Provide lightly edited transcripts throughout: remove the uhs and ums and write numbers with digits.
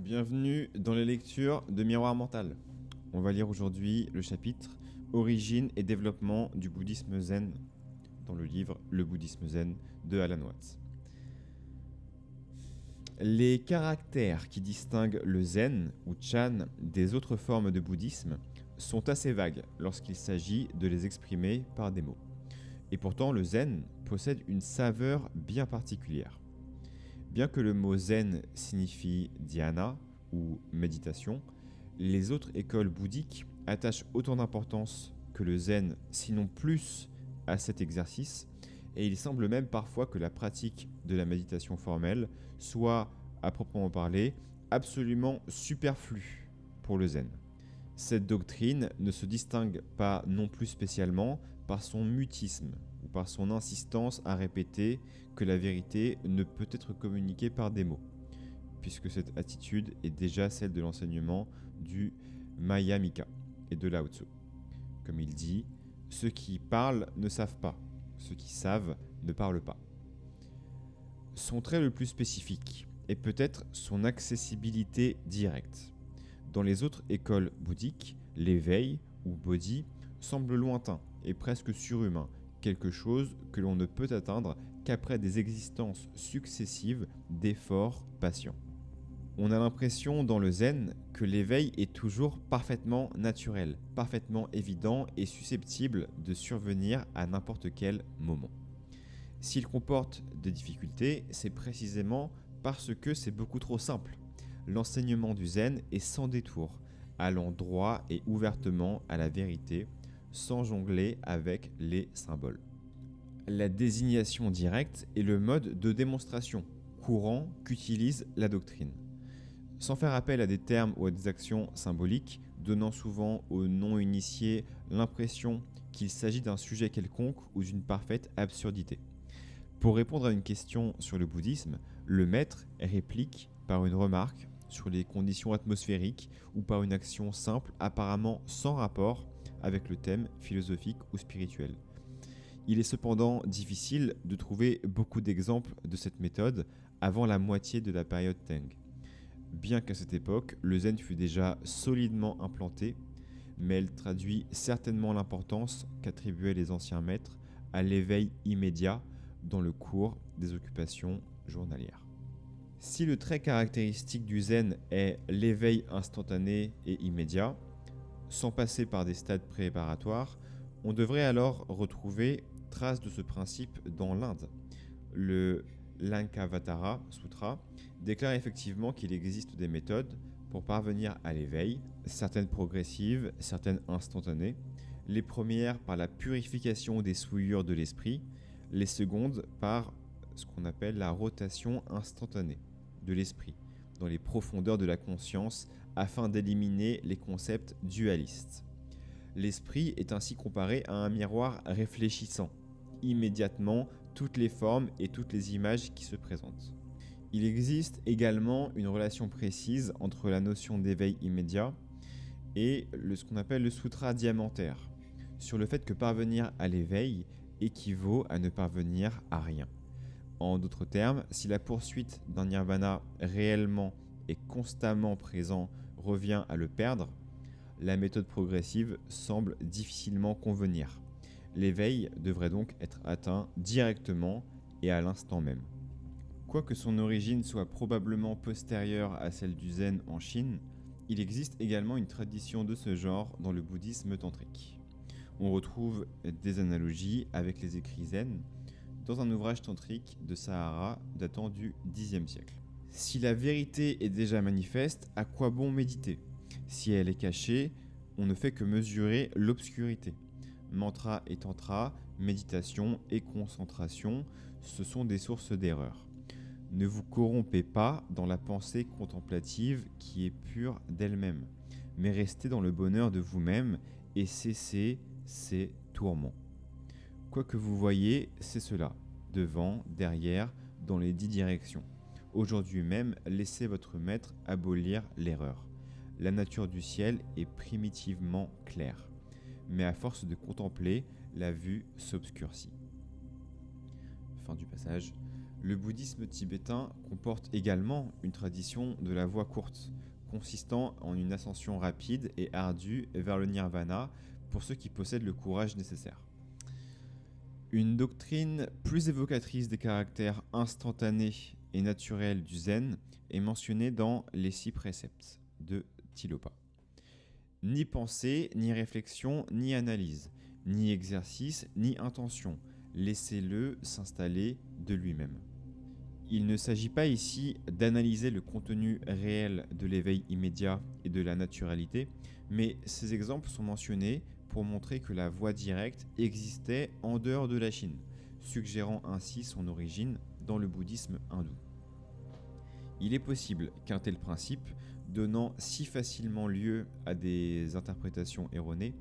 Bienvenue dans les lectures de Miroir Mental. On va lire aujourd'hui le chapitre Origine et développement du bouddhisme zen dans le livre Le bouddhisme zen de Alan Watts. Les caractères qui distinguent le zen ou chan des autres formes de bouddhisme sont assez vagues lorsqu'il s'agit de les exprimer par des mots. Et pourtant, le zen possède une saveur bien particulière. Bien que le mot zen signifie dhyana ou méditation, les autres écoles bouddhiques attachent autant d'importance que le zen, sinon plus, à cet exercice, et il semble même parfois que la pratique de la méditation formelle soit, à proprement parler, absolument superflue pour le zen. Cette doctrine ne se distingue pas non plus spécialement par son mutisme ou par son insistance à répéter que la vérité ne peut être communiquée par des mots, puisque cette attitude est déjà celle de l'enseignement du Mayamika et de Lao Tzu. Comme il dit, ceux qui parlent ne savent pas, ceux qui savent ne parlent pas. Son trait le plus spécifique est peut-être son accessibilité directe. Dans les autres écoles bouddhiques, l'éveil, ou bodhi, semble lointain et presque surhumain, quelque chose que l'on ne peut atteindre qu'après des existences successives d'efforts patients. On a l'impression dans le zen que l'éveil est toujours parfaitement naturel, parfaitement évident et susceptible de survenir à n'importe quel moment. S'il comporte des difficultés, c'est précisément parce que c'est beaucoup trop simple. L'enseignement du zen est sans détour, allant droit et ouvertement à la vérité, sans jongler avec les symboles. La désignation directe est le mode de démonstration courant qu'utilise la doctrine. Sans faire appel à des termes ou à des actions symboliques, donnant souvent aux non-initiés l'impression qu'il s'agit d'un sujet quelconque ou d'une parfaite absurdité. Pour répondre à une question sur le bouddhisme, le maître réplique par une remarque sur les conditions atmosphériques ou par une action simple apparemment sans rapport avec le thème philosophique ou spirituel. Il est cependant difficile de trouver beaucoup d'exemples de cette méthode avant la moitié de la période Tang. Bien qu'à cette époque, le zen fut déjà solidement implanté, mais elle traduit certainement l'importance qu'attribuaient les anciens maîtres à l'éveil immédiat dans le cours des occupations journalières. Si le trait caractéristique du zen est l'éveil instantané et immédiat, sans passer par des stades préparatoires, on devrait alors retrouver trace de ce principe dans l'Inde. Le Lankavatara Sutra déclare effectivement qu'il existe des méthodes pour parvenir à l'éveil, certaines progressives, certaines instantanées, les premières par la purification des souillures de l'esprit, les secondes par ce qu'on appelle la rotation instantanée de l'esprit dans les profondeurs de la conscience afin d'éliminer les concepts dualistes. L'esprit est ainsi comparé à un miroir réfléchissant immédiatement toutes les formes et toutes les images qui se présentent. Il existe également une relation précise entre la notion d'éveil immédiat et ce qu'on appelle le sutra diamantaire, sur le fait que parvenir à l'éveil équivaut à ne parvenir à rien. En d'autres termes, si la poursuite d'un nirvana réellement et constamment présent revient à le perdre, la méthode progressive semble difficilement convenir. L'éveil devrait donc être atteint directement et à l'instant même. Quoique son origine soit probablement postérieure à celle du zen en Chine, il existe également une tradition de ce genre dans le bouddhisme tantrique. On retrouve des analogies avec les écrits zen dans un ouvrage tantrique de Sahara datant du Xe siècle. Si la vérité est déjà manifeste, à quoi bon méditer ? Si elle est cachée, on ne fait que mesurer l'obscurité. Mantra et tantra, méditation et concentration, ce sont des sources d'erreur. Ne vous corrompez pas dans la pensée contemplative qui est pure d'elle-même, mais restez dans le bonheur de vous-même et cessez ces tourments. Quoi que vous voyez, c'est cela, devant, derrière, dans les 10 directions. Aujourd'hui même, laissez votre maître abolir l'erreur. La nature du ciel est primitivement claire, mais à force de contempler, la vue s'obscurcit. Fin du passage. Le bouddhisme tibétain comporte également une tradition de la voie courte, consistant en une ascension rapide et ardue vers le nirvana pour ceux qui possèdent le courage nécessaire. Une doctrine plus évocatrice des caractères instantanés et naturels du zen est mentionnée dans les 6 préceptes de Tilopa. Ni pensée, ni réflexion, ni analyse, ni exercice, ni intention, laissez-le s'installer de lui-même. Il ne s'agit pas ici d'analyser le contenu réel de l'éveil immédiat et de la naturalité, mais ces exemples sont mentionnés pour montrer que la voie directe existait en dehors de la Chine, suggérant ainsi son origine dans le bouddhisme hindou. Il est possible qu'un tel principe, donnant si facilement lieu à des interprétations erronées,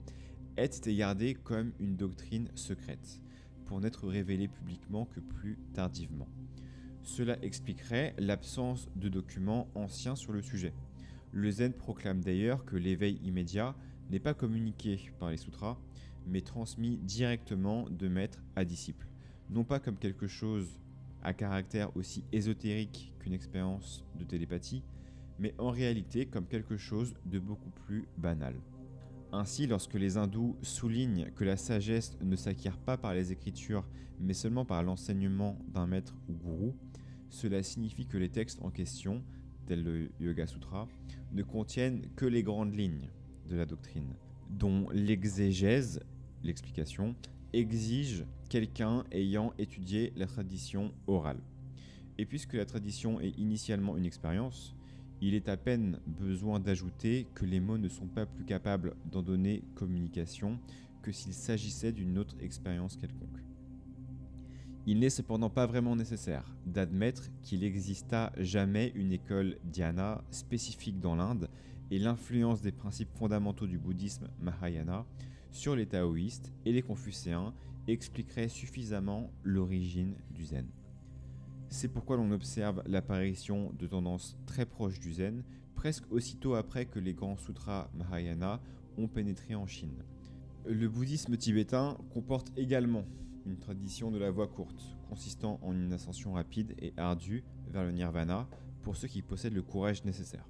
ait été gardé comme une doctrine secrète, pour n'être révélé publiquement que plus tardivement. Cela expliquerait l'absence de documents anciens sur le sujet. Le zen proclame d'ailleurs que l'éveil immédiat n'est pas communiqué par les sutras, mais transmis directement de maître à disciple, non pas comme quelque chose à caractère aussi ésotérique qu'une expérience de télépathie, mais en réalité comme quelque chose de beaucoup plus banal. Ainsi, lorsque les hindous soulignent que la sagesse ne s'acquiert pas par les écritures, mais seulement par l'enseignement d'un maître ou gourou, cela signifie que les textes en question, tels le Yoga Sutra, ne contiennent que les grandes lignes de la doctrine, dont l'exégèse, l'explication, exige quelqu'un ayant étudié la tradition orale. Et puisque la tradition est initialement une expérience, il est à peine besoin d'ajouter que les mots ne sont pas plus capables d'en donner communication que s'il s'agissait d'une autre expérience quelconque. Il n'est cependant pas vraiment nécessaire d'admettre qu'il exista jamais une école dhyana spécifique dans l'Inde et l'influence des principes fondamentaux du bouddhisme Mahayana sur les taoïstes et les confucéens expliquerait suffisamment l'origine du zen. C'est pourquoi l'on observe l'apparition de tendances très proches du zen, presque aussitôt après que les grands sutras Mahayana ont pénétré en Chine. Le bouddhisme tibétain comporte également une tradition de la voie courte, consistant en une ascension rapide et ardue vers le nirvana pour ceux qui possèdent le courage nécessaire.